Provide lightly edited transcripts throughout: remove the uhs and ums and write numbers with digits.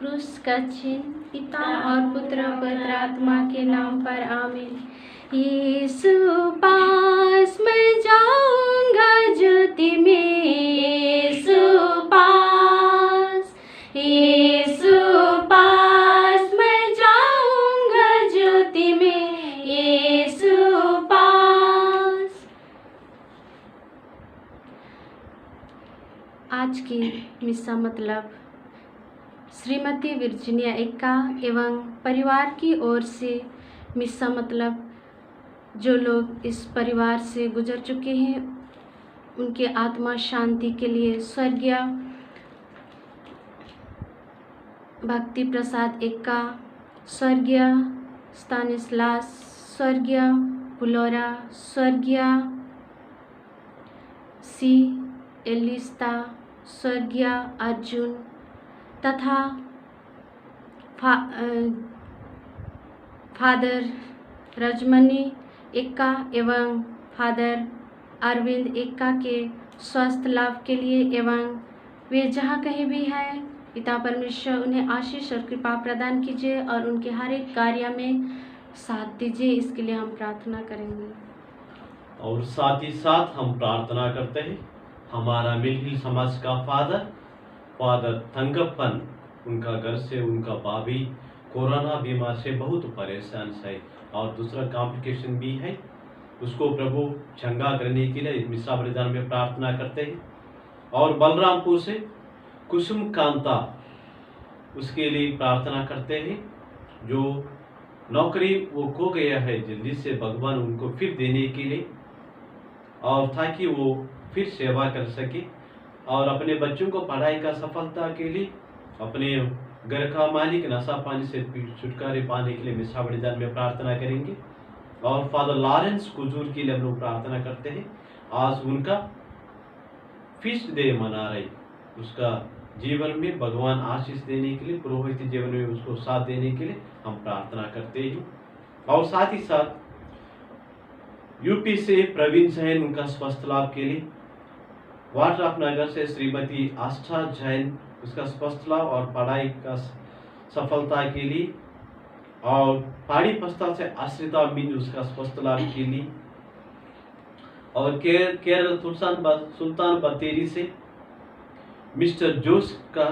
क्रूस का चिन्ह, पिता और पुत्र और पवित्र आत्मा के नाम पर आमीन। यीशु पास मैं जाऊंगा ज्योति में, यीशु पास मैं जाऊंगा ज्योति में, यीशु पास। आज की मिसा मतलब श्रीमती वर्जीनिया एक्का एवं परिवार की ओर से मिसा मतलब जो लोग इस परिवार से गुजर चुके हैं उनके आत्मा शांति के लिए स्वर्गीय भक्ति प्रसाद एक्का, स्वर्गीय स्तानिस्लास, स्वर्गीय पुलोरा, स्वर्गीय सी एलिस्ता, स्वर्गीय अर्जुन तथा फादर रजमनी एक्का एवं फादर अरविंद एक्का के स्वास्थ्य लाभ के लिए एवं वे जहाँ कहीं भी हैं, पिता परमेश्वर उन्हें आशीष और कृपा प्रदान कीजिए और उनके हर एक कार्य में साथ दीजिए। इसके लिए हम प्रार्थना करेंगे। और साथ ही साथ हम प्रार्थना करते हैं हमारा मिलहिल समाज का फादर थंगप्पन, उनका घर से उनका भाभी कोरोना बीमार से बहुत परेशान है और दूसरा कॉम्प्लिकेशन भी है, उसको प्रभु चंगा करने के लिए मिसा बलिदान में प्रार्थना करते हैं। और बलरामपुर से कुसुम कांता, उसके लिए प्रार्थना करते हैं जो नौकरी वो खो गया है, जल्दी से भगवान उनको फिर देने के लिए और ताकि वो फिर सेवा कर सके और अपने बच्चों को पढ़ाई का सफलता के लिए, अपने घर का मालिक नशा पानी से छुटकारे पाने के लिए मिसा बलिदान में प्रार्थना करेंगे। और फादर लॉरेंस कुजूर के लिए हम लोग प्रार्थना करते हैं, आज उनका फीस्ट डे मना रहे, उसका जीवन में भगवान आशीष देने के लिए, पुरोहित जीवन में उसको साथ देने के लिए हम प्रार्थना करते हैं। और साथ ही साथ यूपी से प्रवीण जैन, उनका स्वस्थ लाभ के लिए, वाड्रफ नगर से श्रीमती आस्था जैन, उसका स्वस्थ लाभ और पढ़ाई का सफलता के लिए, और पहाड़ी पस्ता से आश्रिता मिंज, उसका स्वस्थ लाभ के लिए, और केरल सुल्तान बतेरी से मिस्टर जोश का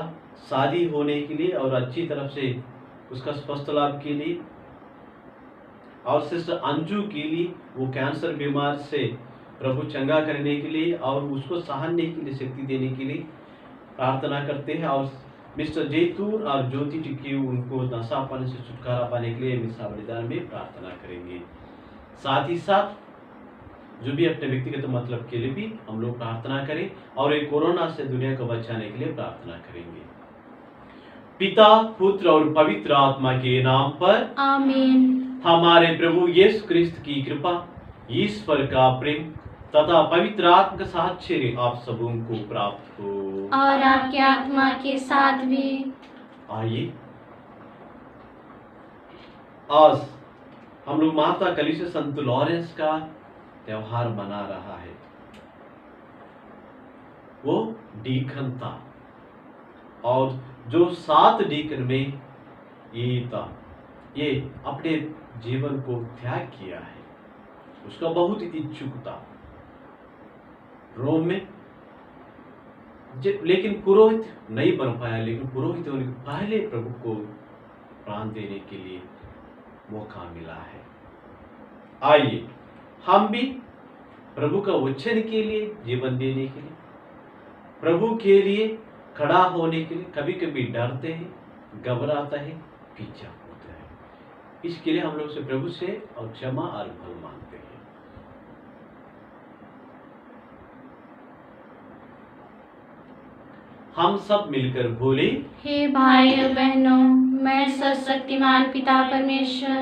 शादी होने के लिए और अच्छी तरफ से उसका स्वस्थ लाभ के लिए, और सिस्टर अंजू के लिए, वो कैंसर बीमार से प्रभु चंगा करने के लिए और उसको सहने के लिए शक्ति देने के लिए प्रार्थना करते हैं। और मिस्टर जैतून और ज्योति टिक्की, उनको नशा पाने से छुटकारा पाने के लिए मिसा बलिदान में प्रार्थना करेंगे। साथ ही साथ जो भी अपने व्यक्तिगत मतलब के लिए भी हम लोग प्रार्थना करें और एक कोरोना से दुनिया को बचाने के लिए प्रार्थना करेंगे। पिता, पुत्र और पवित्र आत्मा के नाम पर आमीन। हमारे प्रभु यीशु क्रिस्त की कृपा, ईश्वर का प्रेम तथा पवित्र आत्मा का साहचर्य आप सबों को प्राप्त हो और आपके आत्मा के साथ भी। आइए आज हम लोग माता कलीसिया संत लॉरेंस का त्योहार मना रहा है। वो डीकन था और जो 7 डीकन में ये था, ये अपने जीवन को त्याग किया है, उसका बहुत इच्छुक था रोम में, लेकिन पुरोहित नहीं बन पाया, लेकिन पुरोहित होने के पहले प्रभु को प्राण देने के लिए मौका मिला है। आइए हम भी प्रभु का वचन के लिए, जीवन देने के लिए, प्रभु के लिए खड़ा होने के लिए कभी कभी डरते हैं, घबराता है, पीछा होता है। इसके लिए हम लोग से प्रभु से और क्षमा और फल मांगते हैं। हम सब मिलकर बोले, हे भाइयों बहनों, मैं सर्वशक्तिमान पिता परमेश्वर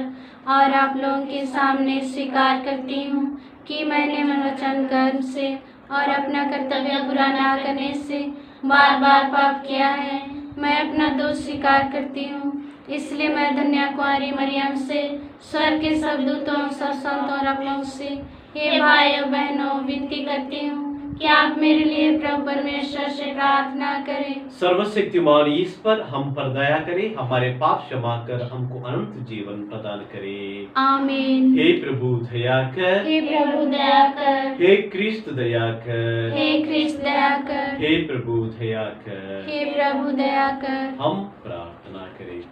और आप लोगों के सामने स्वीकार करती हूँ कि मैंने मन वचन कर्म से और अपना कर्तव्य पूरा न करने से बार बार पाप किया है। मैं अपना दोष स्वीकार करती हूँ, इसलिए मैं धन्य कुंवारी मरियम से, स्वर्ग के सब दूतों, सब संतों और आप लोगों से, हे भाइयों बहनों, विनती करती हूँ कि आप मेरे लिए प्रभु परमेश्वर से प्रार्थना करें। सर्वशक्तिमान ईश्वर हम पर दया करे, हमारे पाप क्षमा कर हमको अनंत जीवन प्रदान करे। आमीन। हे प्रभु दया कर, हे प्रभु दया कर, हे क्रिस्त दया कर, हे क्रिस्त दया कर, हे प्रभु दया कर। हे प्रभु दया कर। हम प्रार्थना करें।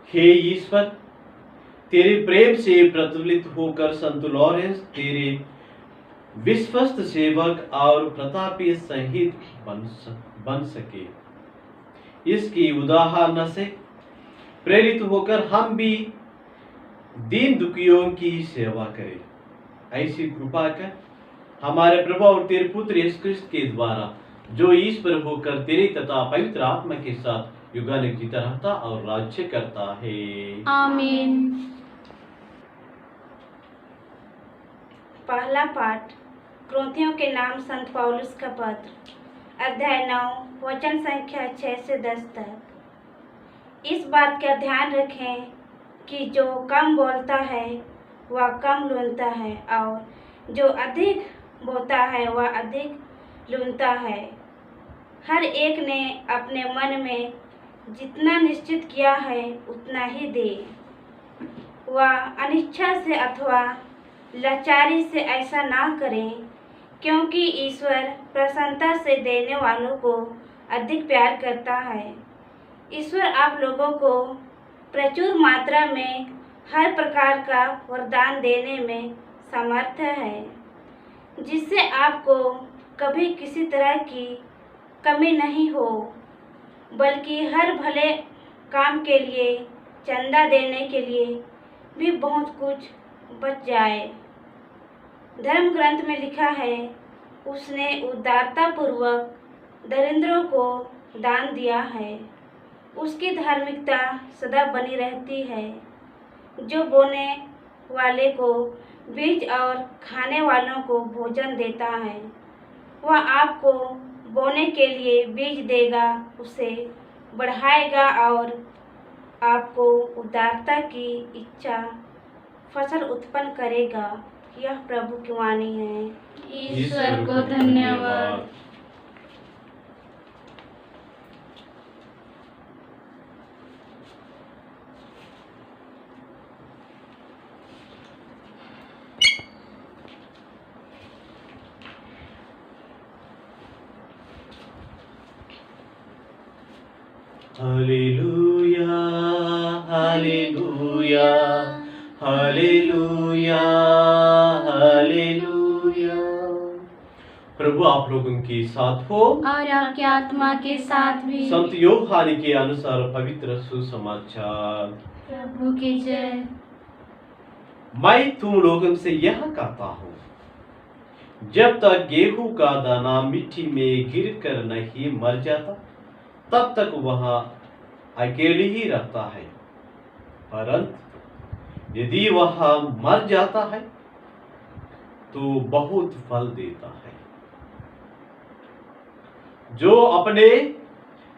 हे ईश्वर, तेरे प्रेम से प्रज्वलित होकर संत लॉरेंस तेरे विश्वस्त सेवक और प्रतापी संहित बन सके, इसकी उदाहरण से प्रेरित होकर हम भी दीन दुखियों की सेवा करें। ऐसी कृपा कर हमारे प्रभु और तेरे पुत्र यीशु क्रिस्त के द्वारा, जो ईश्वर होकर तेरे तथा पवित्र आत्मा के साथ युगानुयुग रहता और राज्य करता है। आमीन। पहला पाठ क्रोथियों के नाम संत पौलुस का पत्र, अध्याय 9, वचन संख्या 6 से 10 तक। इस बात का ध्यान रखें कि जो कम बोलता है वह कम लूनता है, और जो अधिक बोलता है वह अधिक लूनता है। हर एक ने अपने मन में जितना निश्चित किया है उतना ही दे, वह अनिच्छा से अथवा लाचारी से ऐसा ना करें, क्योंकि ईश्वर प्रसन्नता से देने वालों को अधिक प्यार करता है। ईश्वर आप लोगों को प्रचुर मात्रा में हर प्रकार का वरदान देने में समर्थ है, जिससे आपको कभी किसी तरह की कमी नहीं हो, बल्कि हर भले काम के लिए, चंदा देने के लिए भी बहुत कुछ बच जाए। धर्म ग्रंथ में लिखा है, उसने उदारता पूर्वक दरिद्रों को दान दिया है। उसकी धार्मिकता सदा बनी रहती है। जो बोने वाले को बीज और खाने वालों को भोजन देता है, वह आपको बोने के लिए बीज देगा, उसे बढ़ाएगा और आपको उदारता की इच्छा फसल उत्पन्न करेगा। यह प्रभु की वाणी है। ईश्वर को धन्यवाद। Hallelujah, hallelujah, hallelujah, hallelujah. प्रभु आप लोगों के साथ हो और आपके आत्मा के साथ भी। संत यूहन्ना के अनुसार पवित्र सुसमाचार। प्रभु की जय। मैं तुम लोगों से यह कहता हूँ, जब तक गेहूं का दाना मिट्टी में गिरकर नहीं मर जाता, तब तक वह अकेले ही रहता है, परंतु यदि वह मर जाता है तो बहुत फल देता है। जो अपने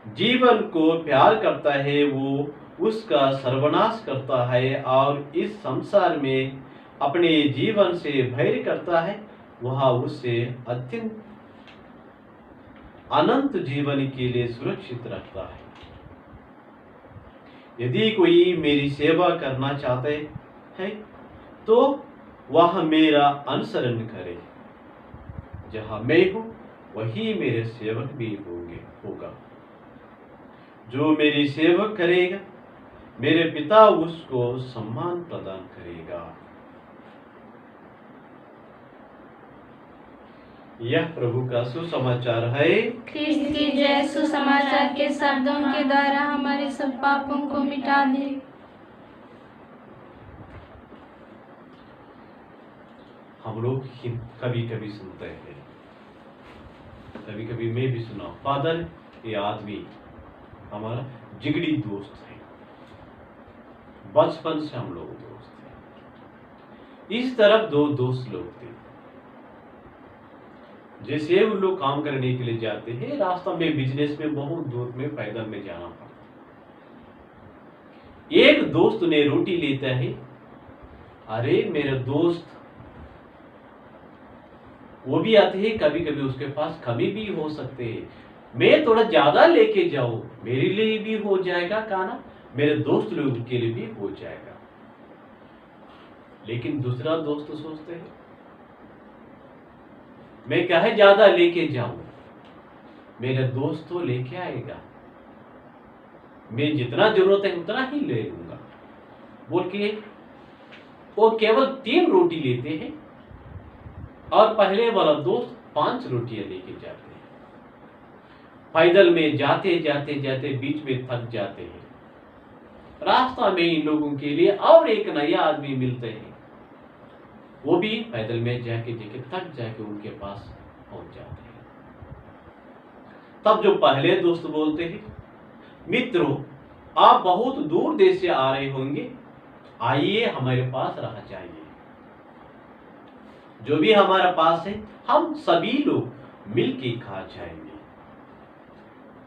जीवन को प्यार करता है वो उसका सर्वनाश करता है, और इस संसार में अपने जीवन से भय करता है, वह उससे अत्यंत अनंत जीवन के लिए सुरक्षित रखता है। यदि कोई मेरी सेवा करना चाहते हैं तो वह मेरा अनुसरण करे। जहां मैं हूं वही मेरे सेवक भी होगा। जो मेरी सेवक करेगा, मेरे पिता उसको सम्मान प्रदान करेगा। यह प्रभु का सुसमाचार है। ख्रिस्त की जय। सुसमाचार के शब्दों के द्वारा हमारे सब पापों को मिटा दे। हम लोग कभी कभी सुनते हैं, कभी कभी मैं भी सुना, फादर ये आदमी हमारा जिगरी दोस्त है, बचपन से हम लोग दोस्त हैं। इस तरफ दो दोस्त लोग थे, जैसे उन लोग काम करने के लिए जाते हैं, रास्ता में बिजनेस में बहुत दूर में पैदल में जाना पड़ता। एक दोस्त ने रोटी लेता है, अरे मेरा दोस्त वो भी आते हैं, कभी कभी उसके पास कमी भी हो सकते हैं। मैं थोड़ा ज्यादा लेके जाऊं, मेरे लिए भी हो जाएगा खाना, मेरे दोस्त लोगों के लिए भी हो जाएगा। लेकिन दूसरा दोस्त सोचते हैं मैं क्या है ज्यादा लेके जाऊं, मेरा दोस्त तो लेके आएगा, मैं जितना जरूरत है उतना ही ले लूंगा बोल के वो केवल 3 रोटी लेते हैं और पहले वाला दोस्त 5 रोटियां लेके जाते हैं। पैदल में जाते जाते जाते बीच में थक जाते हैं। रास्ता में इन लोगों के लिए और एक नया आदमी मिलते हैं, वो भी पैदल में जाके थक जाके उनके पास पहुंच जाते हैं। तब जो पहले दोस्त बोलते हैं मित्रों, आप बहुत दूर देश से आ रहे होंगे, आइए हमारे पास रह जाइए, जो भी हमारे पास है हम सभी लोग मिलके खा जाएंगे।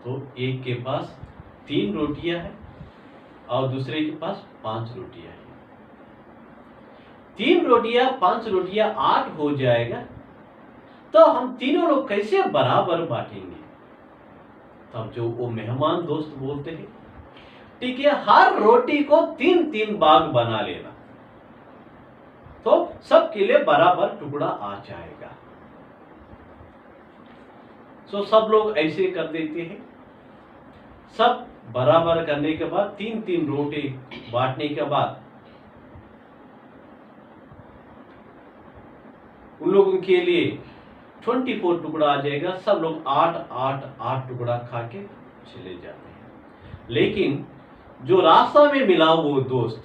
तो एक के पास 3 रोटियां है और दूसरे के पास 5 रोटियां है। 3 रोटियां 5 रोटियां 8 हो जाएगा, तो हम तीनों लोग कैसे बराबर बांटेंगे? तब जो वो मेहमान दोस्त बोलते हैं ठीक है, हर रोटी को 3-3 भाग बना लेना, तो सबके लिए बराबर टुकड़ा आ जाएगा। सो सब लोग ऐसे कर देते हैं। सब बराबर करने के बाद 3-3 रोटी बांटने के बाद उन लोगों के लिए 24 टुकड़ा आ जाएगा। सब लोग 8 टुकड़ा खा के चले जाते हैं। लेकिन जो रास्ता में मिला वो दोस्त,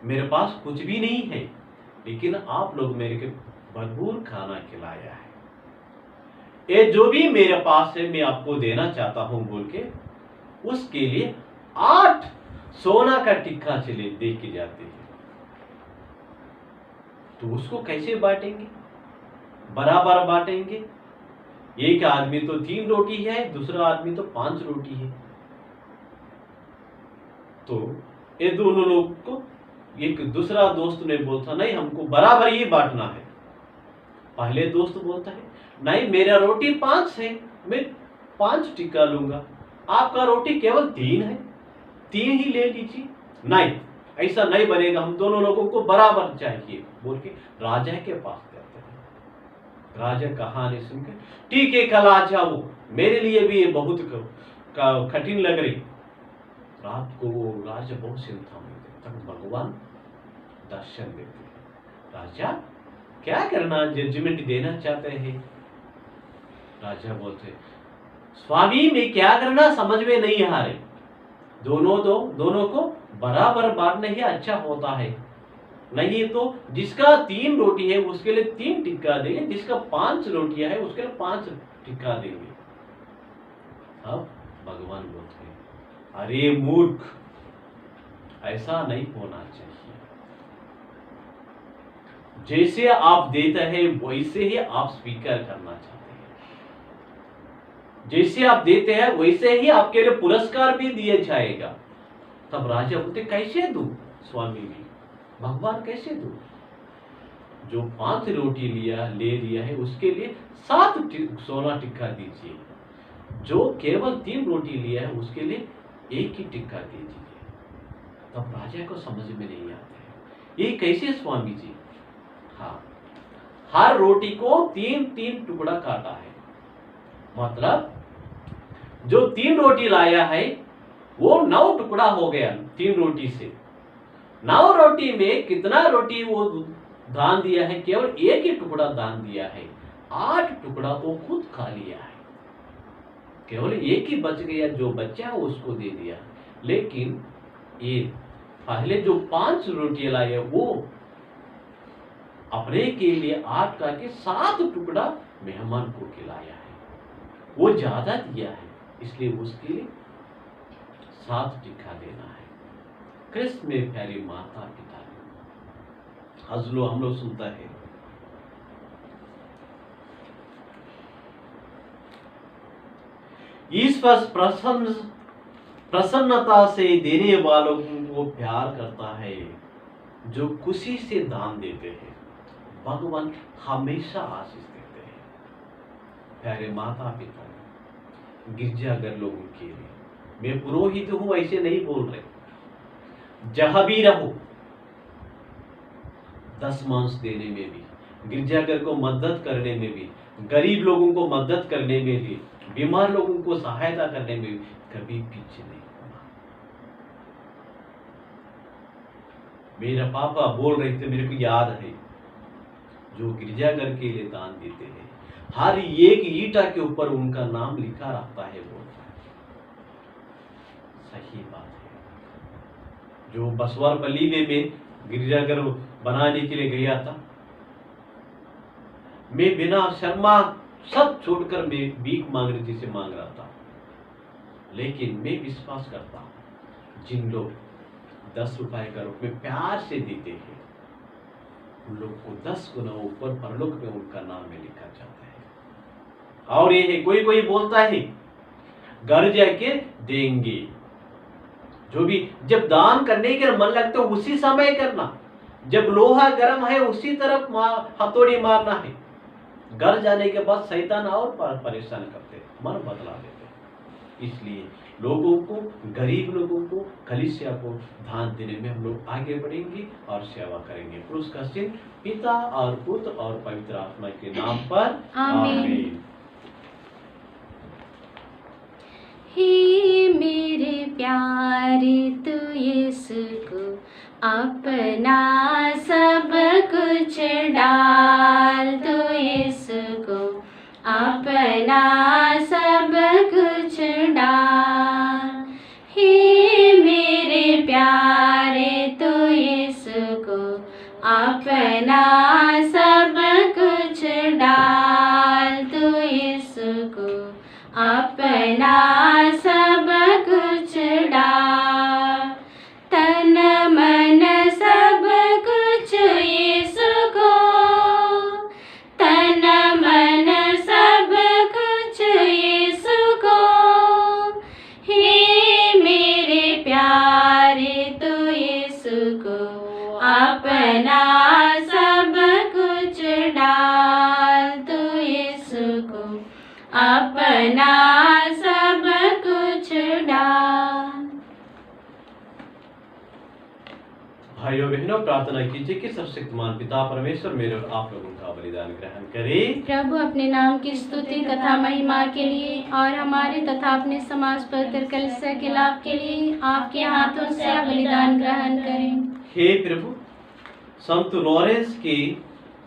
मेरे पास कुछ भी नहीं है, लेकिन आप लोग मेरे को भरपूर खाना खिलाया है, ये जो भी मेरे पास है मैं आपको देना चाहता हूं बोल के उसके लिए 8 सोना का टिक्का चले दे के जाते हैं। तो उसको कैसे बांटेंगे? बराबर बांटेंगे। एक आदमी तो 3 रोटी है, दूसरा आदमी तो 5 रोटी है। तो ये दोनों लोग को एक दूसरा दोस्त ने बोलता नहीं हमको बराबर ही बांटना है। पहले दोस्त बोलता है नहीं मेरा रोटी 5 है, मैं 5 टिक्का लूंगा, आपका रोटी केवल 3 है, 3 ही ले लीजिए। नहीं, ऐसा नहीं बनेगा, हम दोनों लोगों को बराबर चाहिए बोल के राजा के पास जाते हैं। राजा कहानी सुनकर ठीक है कल आ जाओ, मेरे लिए भी ये बहुत कठिन लग रही। रात को वो राजा बहुत चिंता में थे, तब भगवान दर्शन देते हैं। राजा क्या करना, जजमेंट देना चाहते हैं? राजा बोलते स्वामी मैं क्या करना समझ में नहीं आ रहे, दोनों को बराबर बांटना ही अच्छा होता है, नहीं तो जिसका 3 रोटी है उसके लिए 3 टिक्का देंगे, जिसका 5 रोटियां है उसके लिए 5 टिक्का देंगे। अब भगवान बोलते हैं अरे मूर्ख, ऐसा नहीं होना चाहिए, जैसे आप देते हैं वैसे ही आप स्वीकार करना चाहते हैं, जैसे आप देते हैं वैसे ही आपके लिए पुरस्कार भी दिया जाएगा। तब राजा बोलते कैसे दूं स्वामी जी, भगवान कैसे दूं? जो 5 रोटी ले लिया है उसके लिए 7 सोना टिक्का दीजिए, जो केवल 3 रोटी लिया है उसके लिए 1 ही टिक्का दे दीजिए। तब राजा को समझ में नहीं आता है ये कैसे स्वामी जी? हाँ, हर रोटी को 3-3 टुकड़ा काटा है, मतलब जो 3 रोटी लाया है वो 9 टुकड़ा हो गया 3 रोटी से। 9 रोटी में कितना रोटी वो दान दिया है? केवल 1 ही टुकड़ा दान दिया है, 8 टुकड़ा वो खुद खा लिया है, केवल 1 ही बच गया, जो बच्चा है उसको दे दिया। लेकिन ये पहले जो 5 रोटियां लाए वो अपने के लिए 8 करके 7 टुकड़ा मेहमान को खिलाया है, वो ज्यादा दिया है इसलिए उसके लिए 7 टिक्का देना है। कृष्ण में प्यारी माता पिता हजलो हम लोग सुनता है ईश्वर प्रसन्नता से देने वालों को प्यार करता है, जो खुशी से दान देते हैं। भगवान हमेशा आशीष देते हैं। प्यारे माता पिता, गिरजाघर लोगों के लिए, मैं पुरोहित हूं ऐसे नहीं बोल रहे, जहां भी रहो, दशमांश देने में भी, गिरजाघर को मदद करने में भी, गरीब लोगों को मदद करने में भी, बीमार लोगों को सहायता करने में भी कभी पीछे नहीं होना। मेरा पापा बोल रहे थे, मेरे को याद है, जो गिरजाघर के लिए दान देते हैं हर एक ईंटा के ऊपर उनका नाम लिखा रहता है। वो सही बात है। जो बसवारपल्ली में गिरजाघर बनाने के लिए गया था, मैं बिना शर्मा सब छोड़कर मैं भीख मांगने से मांग रहा था, लेकिन मैं विश्वास करता हूं जिन लोग 10 रुपए का रुपये प्यार से देते हैं, उन लोग को 10 गुना ऊपर परलोक में उनका नाम में लिखा जाता है। और ये है, कोई कोई बोलता है घर जाके देंगे, जो भी जब दान करने के मन लगता है उसी समय करना, जब लोहा गर्म है उसी तरफ हथौड़ी मारना है। घर जाने के बाद शैतान और परेशान करते, मन बदला देते। इसलिए लोगों को, गरीब लोगों को, कलीसिया को दान देने में हम लोग आगे बढ़ेंगे और सेवा करेंगे। पुरुष का चिन्ह पिता और पुत्र और पवित्र आत्मा के नाम पर आमीन। हे मेरे प्यारे तू यीशु को अपना सब कुछ डाल, तू यीशु को अपना सब कुछ डाल। हे मेरे प्यारे तू यीशु को अपना सब कुछ डाल, तू यीशु को अपना सब कुछ डाल। तन मन सब कुछ यीशु को, तन मन सब कुछ यीशु को। हे मेरे प्यारे तू यीशु को अपना सब कुछ डाल, तू यीशु को अपना सब कुछ डाल। भाइयों बहनों, प्रार्थना कीजिए कि सर्वशक्तिमान पिता परमेश्वर मेरे और आप लोगों का बलिदान ग्रहण करे। प्रभु अपने नाम की स्तुति तथा महिमा के लिए और हमारे तथा अपने समाज पवित्र कलीसिया के लाभ के लिए आपके हाथों से बलिदान ग्रहण करें। हे प्रभु, संत लॉरेंस के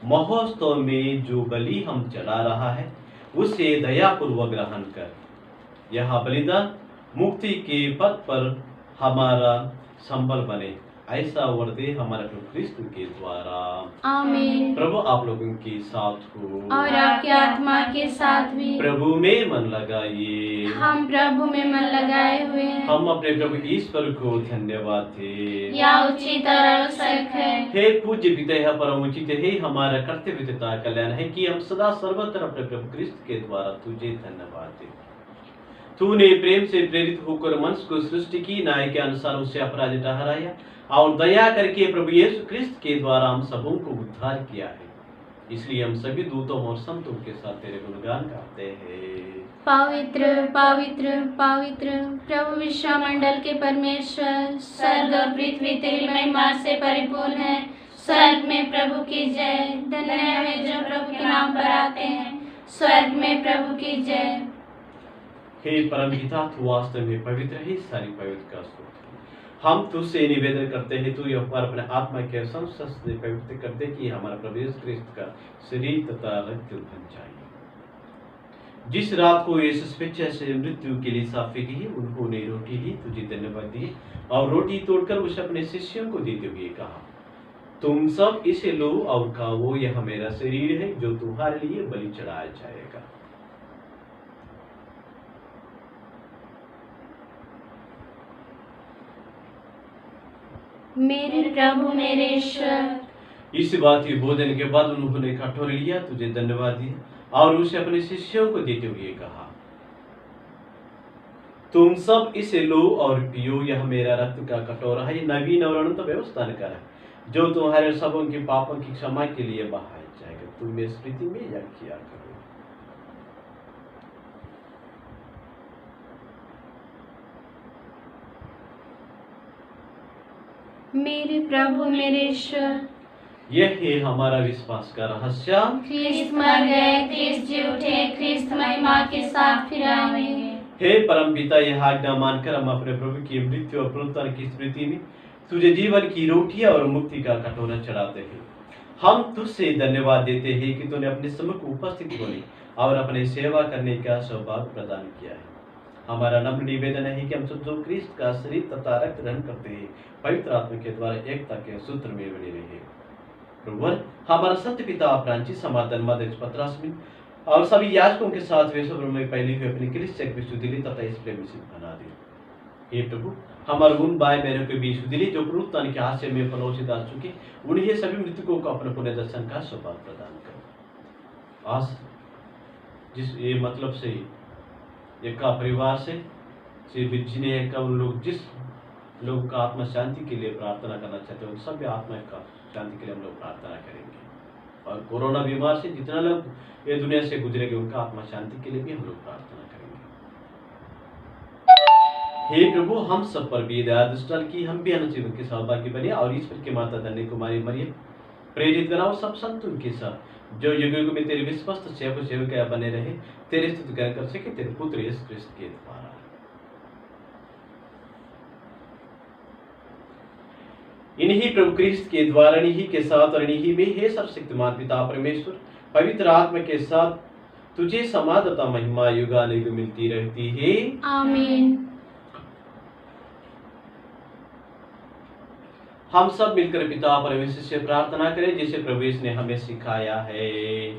महोत्सव में जो बलि हम चढ़ा रहा है उसे दयापूर्वक ग्रहण कर, यह बलिदान मुक्ति के पथ पर हमारा संबल बने, ऐसा वर दे हमारे प्रभु क्रिस्त के द्वारा। आमीन। प्रभु आप लोगों के साथ हो और आपके आत्मा के साथ भी। प्रभु में मन लगाइए। हम प्रभु में मन लगाए हुए हैं। हम अपने प्रभु ईश्वर को धन्यवाद दे। यह उचित और आवश्यक है। हे पूज्य पिता, यह परम उचित है, हमारा कर्तव्य तथा कल्याण है कि हम सदा सर्वत्र अपने प्रभु क्रिस्त के द्वारा तुझे धन्यवाद दे। तूने प्रेम से प्रेरित होकर मनुष्य को सृष्टि की, न्याय के अनुसार उसे अपराधी ठहराया और दया करके प्रभु यीशु क्रिस्त के द्वारा हम सबों को उद्धार किया है। इसलिए हम सभी दूतों और संतों के साथ तेरे गुणगान गाते हैं। पवित्र पवित्र पवित्र प्रभु विश्वमंडल के परमेश्वर, स्वर्ग और पृथ्वी तेरी महिमा से परिपूर्ण है। स्वर्ग में प्रभु की जय। धन्य है जो प्रभु के नाम पर आते हैं। स्वर्ग में प्रभु की जय। हे परमपिता, तू वास्तव में पवित्र है, सारी पवित्र का स्रोत है। हम तुझसे निवेदन करते हैं, तू यह पर अपने आत्मा के संस्पर्श से पवित्र कर दे कि हमारा प्रभु यीशु क्रिस्त का शरीर तथा रक्त बन जाए। जिस रात को यीशु स्वेच्छा से मृत्यु के लिए साफी की, उन्होंने रोटी ली, तुझे धन्यवाद दिए और रोटी तोड़कर उसे अपने शिष्यों को देते हुए कहा, तुम सब इसे लो और खाओ, यह मेरा शरीर है जो तुम्हारे लिए बलि चढ़ाया जाएगा। मेरे प्रभु मेरे ईश्वर। इस बात के भोजन के बाद उन्होंने कटोरी लिया, तुझे धन्यवाद दिया और उसे अपने शिष्यों को देते हुए कहा, तुम सब इसे लो और पियो, यह मेरा रक्त का कटोरा है, नवीन और अनंत व्यवस्था कर है, जो तुम्हारे सबों के पापों की क्षमा के लिए बहाया तुम में स्मृति में याद किया करो। मेरे प्रभु मेरे ईश्वर, यह है हमारा विश्वास का रहस्य। ख्रिस्त मर गए, ख्रिस्त जी उठे, ख्रिस्त महिमा के साथ फिर आएंगे। हे परम पिता, यह आज्ञा मानकर हम अपने प्रभु की मृत्यु और पुनरुत्थान की स्मृति में तुझे जीवन की रोटी और मुक्ति का कटोरा चढ़ाते हैं। हम तुझसे धन्यवाद देते हैं कि तूने अपने सम्मुख उपस्थित होने और अपने सेवा करने का सौभाग्य प्रदान किया है। हमारा नम्र निवेदन है कि हम सब जो क्रिस्त का शरीर तथा रक्त ग्रहण करते हैं, पवित्र आत्मा के द्वारा एकता के सूत्र में बने रहे। प्रभु, हमारा सत्य पिता फ्रांसिस समाधान मध्य पत्रास्मिन और सभी याजकों के साथ वे सब में पहले हुए अपनी क्रिश्चियन विशुद्धि तथा इस प्रेम से बना दे। हे प्रभु, हमारे उन भाई बहनों के विशुद्धि जो पुनरुत्थान के हास्य में फलोशित आ चुके, उन्हें सभी मृतकों को अपने पुण्य दर्शन का सौभाग्य प्रदान करो। आज जिस ये मतलब से एक का परिवार से जिन्हें एक उन लोग जिस लोगों का आत्मा शांति के लिए प्रार्थना करना चाहते हैं, उन सभी आत्मा का शांति के लिए हम लोग प्रार्थना करेंगे। और कोरोना बीमार से जितना लोग ये दुनिया से गुजरेंगे, उनका आत्मा शांति के लिए भी हम लोग प्रार्थना करेंगे। हे प्रभु, हम सब पर भी दया दृष्टि डाल की हम भी अनंत जीवन के सहभागी बने और ईश्वर की माता धन्य कुमारी मरियम प्रेरित कराओ सब संत उनके साथ जो युग युग में तेरे विश्वस्त सेवक सेविका बने रहे, तेरे स्तुति गान कर सके तेरे पुत्र यीशु क्रिस्त के द्वारा। इन्हीं प्रभु क्रिस्त के द्वारा, इन्हीं के साथ और इन्हीं में हे सर्वशक्तिमान पिता परमेश्वर पवित्र आत्मा के साथ तुझे समाध तथा महिमा युगानुयुग मिलती रहती है। आमीन। हम सब मिलकर पिता परमेश्वर से प्रार्थना करें जैसे प्रभु ने हमें सिखाया है।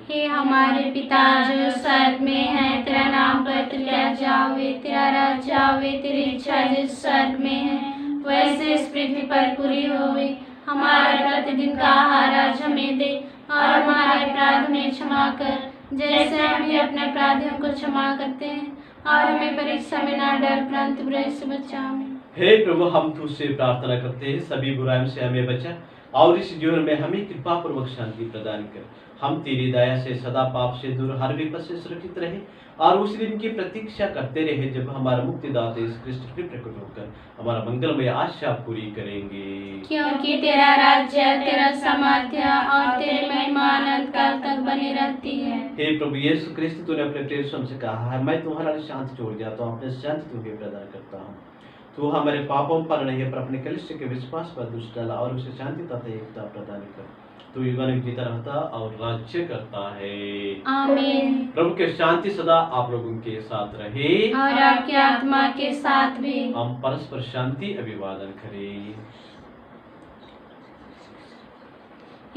हे हमारे पिता जो स्वर्ग में है, तेरा नाम पवित्र किया जावे, तेरा राज्य आवे, तेरी इच्छा जिस स्वर्ग में है वैसे इस पृथ्वी पर पूरी होवे। हमारा प्रतिदिन का आहार आज हमें दे और हमारे अपराध हमें क्षमा कर जैसे हम भी अपने अपराधियों को क्षमा करते हैं, और हमें परीक्षा में न डाल परंतु बुराई से बचा। हे प्रभु, हम तुझसे प्रार्थना करते हैं सभी बुराइयों से हमें बचा और इस जीवन में हमें कृपा पूर्वक शांति प्रदान कर। हम तेरी दया से सदा पाप से दूर, हर विपद से सुरक्षित रहे और उस दिन की प्रतीक्षा करते रहे जब हमारा मुक्तिदाता यीशु क्रिस्त फिर प्रकट होकर हमारा मंगलमय आशा पूरी करेंगे। क्योंकि तेरा राज्य, तेरा सामर्थ्य और तेरी महिमा अनंत काल तक बनी रहती है। हे प्रभु यीशु क्रिस्त, तूने अपने प्रेरितों से कहा है, मैं तुम्हारा लिए शांति छोड़ जाता हूँ, अपने शांति तुम्हें प्रदान करता हूँ। तू हमारे पापों पर नहीं पर अपने कलिष्य के विश्वास पर दृष्टि डाला और उसे शांति तथा एकता प्रदान कर। तू युगानुयुग जीता रहता और राज्य करता है। आमीन। प्रभु के शांति सदा आप लोगों के साथ रहे और आपकी आत्मा के साथ भी। हम परस्पर शांति अभिवादन करें।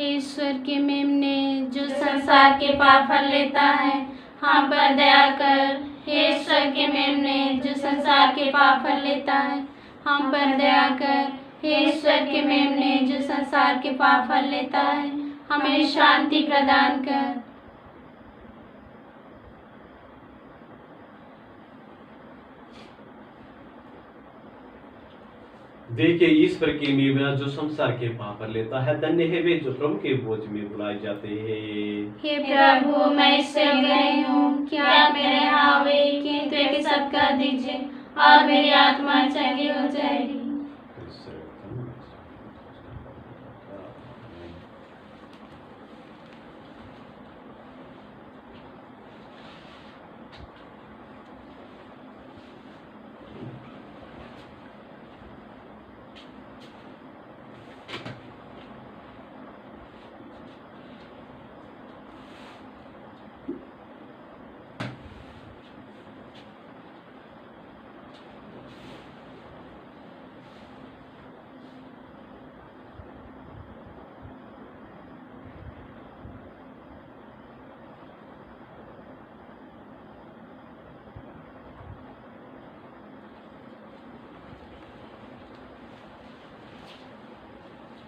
ईश्वर के मेमने जो संसार के पाप हर लेता है, हम पर दया कर। ईश्वर के मेमने जो संसार के पाप हर लेता है, हम पर दया कर। ईश्वर के मेमने जो संसार के पाप हर लेता है, हमें शांति प्रदान कर। देखिए ईश्वर की मेमना जो संसार के पाप हर लेता है, धन्य है वे जो प्रभु के बोझ में बुलाए जाते हैं। हे प्रभु, मैं इससे गई हूँ कि आप मेरे यहाँ आवे, किंतु एक शब्द कह दीजिए और मेरी आत्मा चंगी हो जाएगी।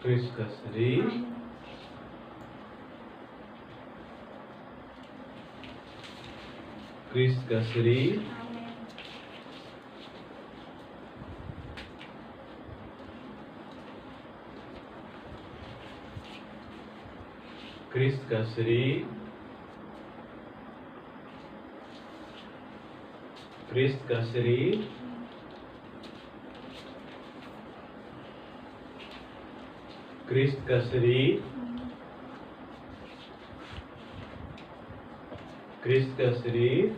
क्रिस्त का शरीर, क्रिस्त का शरीर, क्रिस्त का शरीर, क्रिस्त का शरीर, क्रिस्त का शरीर, क्रिस्त का शरीर,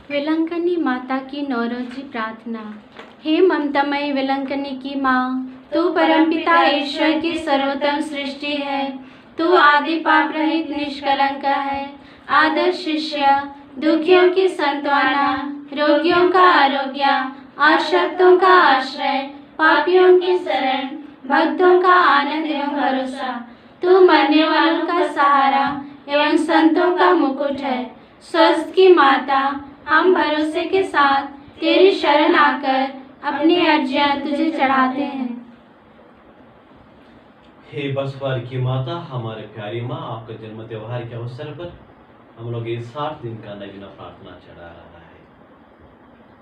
विलंकनी माता की नौरोजी प्रार्थना। हे ममतामयी विलंकनी की माँ, तू परमपिता ईश्वर की सर्वोत्तम सृष्टि है। तू आदि पाप रहित निष्कलंक है। आदर्श शिष्य, दुखियों की सांत्वना, रोगियों का आरोग्य, आश्रितों का आश्रय, पापियों की शरण, भक्तों का आनंद एवं भरोसा। तू मरने वालों का सहारा एवं संतों का मुकुट है। स्वस्थ की माता, हम भरोसे के साथ तेरी शरण आकर अपनी अर्जियां तुझे चढ़ाते हैं। हे बसवार की माता, हमारे प्यारी माँ, आपका जन्म त्योहार के अवसर पर हम लोग ये 60 दिन का नवीना प्रार्थना चढ़ा रहा है।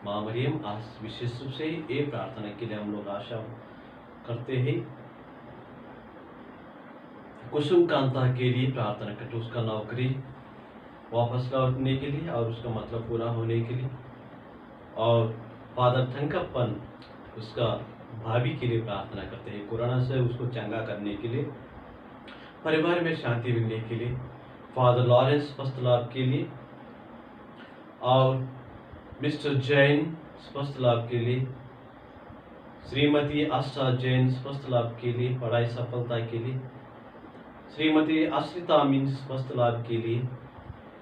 माँ मरियम, आज विशेष रूप से ये प्रार्थना के लिए हम लोग आशा करते हैं। कुसुम कांता के लिए प्रार्थना करते, उसका नौकरी वापस लौटने के लिए और उसका मतलब पूरा होने के लिए, और फादर थंकप्पन, उसका भाभी के लिए प्रार्थना करते हैं, कोरोना से उसको चंगा करने के लिए, परिवार में शांति मिलने के लिए, फादर लॉरेंस स्वस्थ लाभ के लिए, और मिस्टर जैन स्वस्थ लाभ के लिए, श्रीमती आशा जैन स्वस्थ लाभ के लिए, पढ़ाई सफलता के लिए, श्रीमती आश्रिता मीन स्वस्थ लाभ के लिए,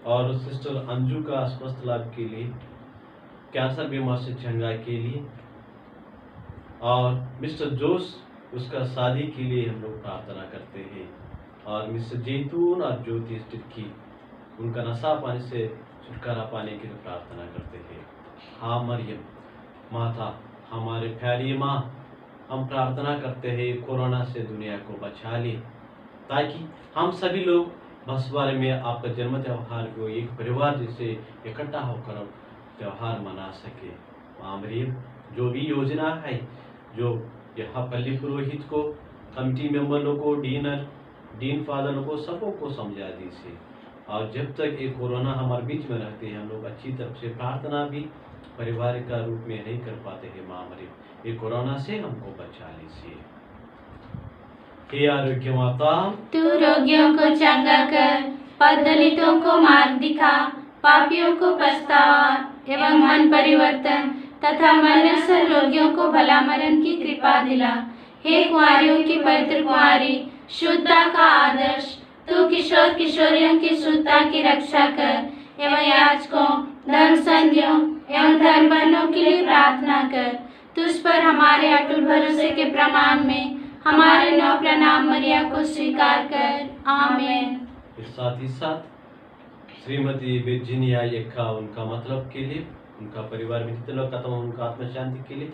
और सिस्टर अंजू का स्वस्थ लाभ के लिए, कैंसर बीमारी से चंगा के लिए, और मिस्टर जोश उसका शादी के लिए हम लोग प्रार्थना करते हैं, और मिस्टर जैतून और ज्योति की उनका नशा पाने से छुटकारा पाने के लिए प्रार्थना करते हैं। हाँ मरियम माता, हमारे प्यारी माँ, हम प्रार्थना करते हैं कोरोना से दुनिया को बचा ले, ताकि हम सभी लोग बसवार में आपका जन्म त्योहार को एक परिवार जैसे इकट्ठा होकर त्योहार मना सके। माँ मरियम, जो भी योजना है, जो यहाँ पल्ली पुरोहित को, कमिटी मेंबरों को, डीन फादर को, सबों को समझा दीजिए, और जब तक ये कोरोना हमारे बीच में रहते हैं, हम लोग अच्छी तरह से प्रार्थना भी परिवार का रूप में नहीं कर पाते हैं। माँ मरियम, ये कोरोना से हमको बचा लीजिए। हे आरोग्य माता, तू रोगियों को चंगा कर, पददलितों को मार्ग दिखा, पापियों को पछतावा एवं मन परिवर्तन तथा मनस्तर रोगियों को भला मरण की कृपा दिला। हे कुंवारियों की पवित्र कुंवारी, शुद्धता का आदर्श, तू किशोर किशोरियों की शुद्धता की रक्षा कर, एवं याजकों, धर्म संधियों एवं धर्मबंधों के लिए प्रार्थना कर। तुझ पर हमारे अटूट भरोसे के प्रमाण में हमारे 9 प्रणाम मरिया को स्वीकार कर। आमीन। साथ ही साथ श्रीमती वर्जीनिया यक्का, उनका मतलब के लिए, उनका परिवार में जितने लोग खत्म, उनका आत्मा शांति के लिए,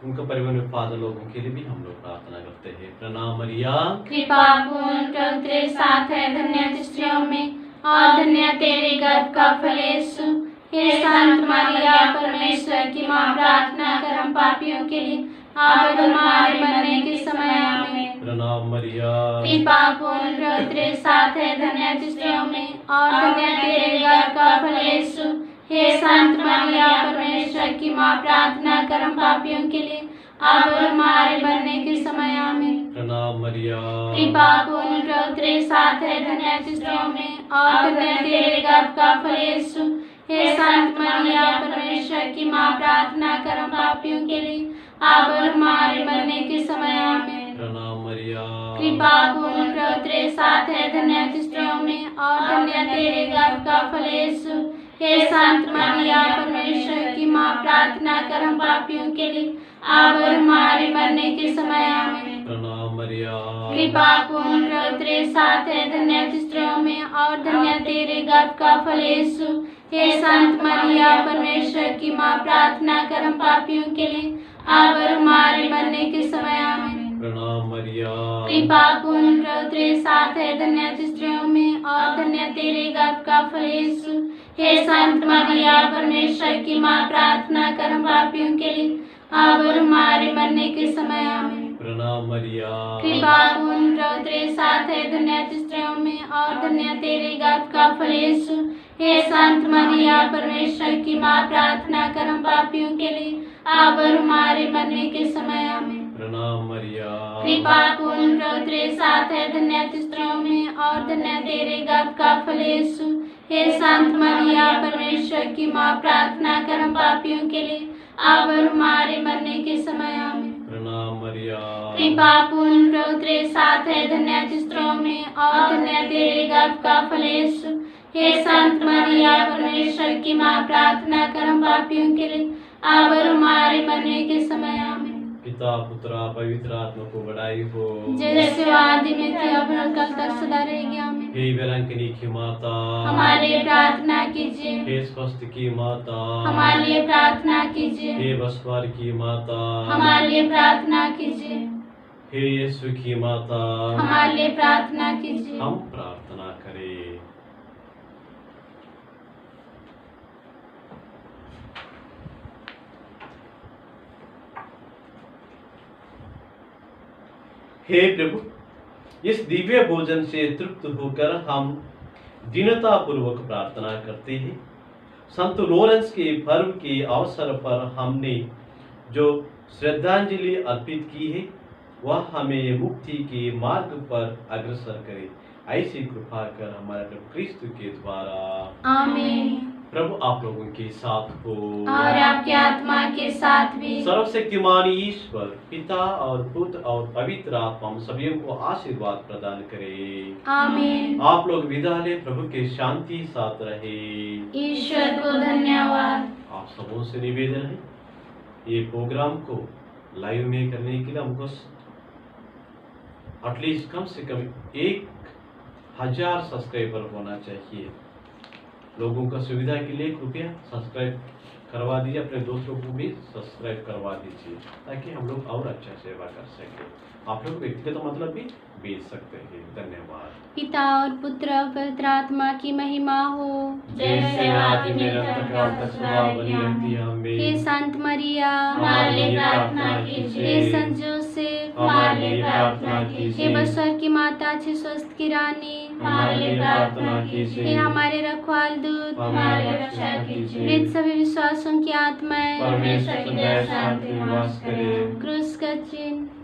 उनका परिवार में फादर लोगों के लिए भी हम लोग प्रार्थना करते हैं। प्रणाम मरिया, कृपा पूर्ण प्रभु तेरे साथ है, धन्य स्त्रियों में और धन्य तेरे गर्भ का फल यीशु। हे संत मरिया, परमेश्वर की माँ, प्रार्थना कर हम पापियों के लिए अब हमारे मरने के समय। आमीन। प्रणाम मरिया, कृपा पूर्ण प्रभु तेरे साथ है, धन्य स्त्रियों में और धन्य तेरे गर्भ का फल यीशु। हे संत मरिया, परमेश्वर की माँ, प्रार्थना कर हम पापियों के लिए अब हमारे मरने के समय। आमीन। प्रणाम मरिया, कृपा पूर्ण प्रभु तेरे साथ है, धन्य स्त्रियों में और धन्य तेरे गर्भ का फल यीशु। हे संत मरिया, परमेश्वर की माँ, प्रार्थना कर हम पापियों के लिए अब हमारे मरने के समय। आमीन। प्रणाम मरिया, कृपा पूर्ण प्रभु तेरे साथ है, धन्य स्त्रियों में और धन्य तेरे गर्भ का फल यीशु। हे संत मरिया परमेश्वर की माँ, प्रार्थना कर हम पापियों के लिए अब और हमारे मरने के समय आमीन। प्रणाम मरिया, कृपा पूर्ण प्रभु तेरे साथ है, धन्य तू स्त्रियों में और धन्य तेरे गर्भ का फल यीशु। हे संत मरिया परमेश्वर की माँ, प्रार्थना कर हम पापियों के लिए अब और हमारे मरने के समय आमीन। प्रणाम मरिया, कृपा पूर्ण प्रभु तेरे साथ है, धन्य तू स्त्रियों में और धन्य तेरे गर्भ का फल यीशु। हे संत मरिया परमेश्वर की माँ, प्रार्थना कर हम पापियों के लिए अब और हमारे मरने के समय आमीन। प्रणाम मरिया, कृपा पूर्ण प्रभु तेरे साथ है, धन्य तू स्त्रियों में और धन्य तेरे गर्भ का फल यीशु। हे संत मरिया परमेश्वर की माँ, प्रार्थना कर हम पापियों के लिए अब और हमारे मरने के समय आमीन। प्रणाम मरिया, कृपा पूर्ण प्रभु तेरे साथ है, धन्य तू स्त्रियों में और धन्य तेरे गर्भ का फल यीशु। हे संत मरिया परमेश्वर की माँ, प्रार्थना कर हम पापियों के लिए अब और हमारे मरने के समय आमीन। प्रणाम मरिया, कृपा पूर्ण प्रभु तेरे साथ है, धन्य तू स्त्रियों में और धन्य तेरे गर्भ का फल यीशु। हे संत मरिया परमेश्वर की माँ, प्रार्थना कर हम पापियों के लिए अब और हमारे मरने के समय आमीन। पिता पुत्र पवित्र आत्मा को बड़ाई हो, जैसे वो आदि में थी अब और कल तक सदा रहेगी आमीन। हे वेलंकनी की माता, हमारे लिए प्रार्थना कीजिए। हे स्वस्थ की माता, हमारे लिए प्रार्थना कीजिए। हे बसवार की माता, हमारे लिए प्रार्थना कीजिए। हे यीशु की माता, हमारे लिए प्रार्थना कीजिए। हम प्रार्थना करें। हे प्रभु, इस दिव्य भोजन से तृप्त होकर हम दीनता पूर्वक प्रार्थना करते हैं। संत लॉरेंस के पर्व के अवसर पर हमने जो श्रद्धांजलि अर्पित की है, वह हमें मुक्ति के मार्ग पर अग्रसर करे। ऐसी कृपा कर हमारे प्रभु क्रिस्त के द्वारा। आमीन। प्रभु आप लोगों के साथ हो और आपके आत्मा के साथ भी। सर्वशक्तिमान ईश्वर पिता और पुत्र और पवित्र आत्मा हम सभी को आशीर्वाद प्रदान करे। आमीन। आप लोग विदा ले, प्रभु के शांति साथ रहे। ईश्वर को धन्यवाद। आप सबों से निवेदन है, ये प्रोग्राम को लाइव में करने के लिए हमको एटलीस्ट कम से कम 1000 सब्सक्राइबर होना चाहिए। लोगों का सुविधा के लिए कृपया सब्सक्राइब करवा दीजिए, अपने दोस्तों को भी सब्सक्राइब करवा दीजिए, ताकि हम लोग और अच्छा सेवा कर सकें। आप लोग व्यक्तिगत मतलब भी भेज सकते हैं। धन्यवाद। पिता और पुत्र और पवित्र आत्मा की महिमा हो, जैसे आदि में अंतकाल तक सदा बनी रहती है। आमीन। हे संत मरिया हमारे लिए प्रार्थना कीजिए। हे संत जोसेफ हमारे लिए प्रार्थना हे कीजिए। बसवर की माता अच्छे स्वस्थ की रानी, हमारे लिए प्रार्थना कीजिए। हे हमारे रखवाल दूत, हमारी रक्षा कीजिए। मृत सभी विश्वासों की आत्माएं, परमेश्वर की दया शांति निवास करे। क्रूस का चिन्ह।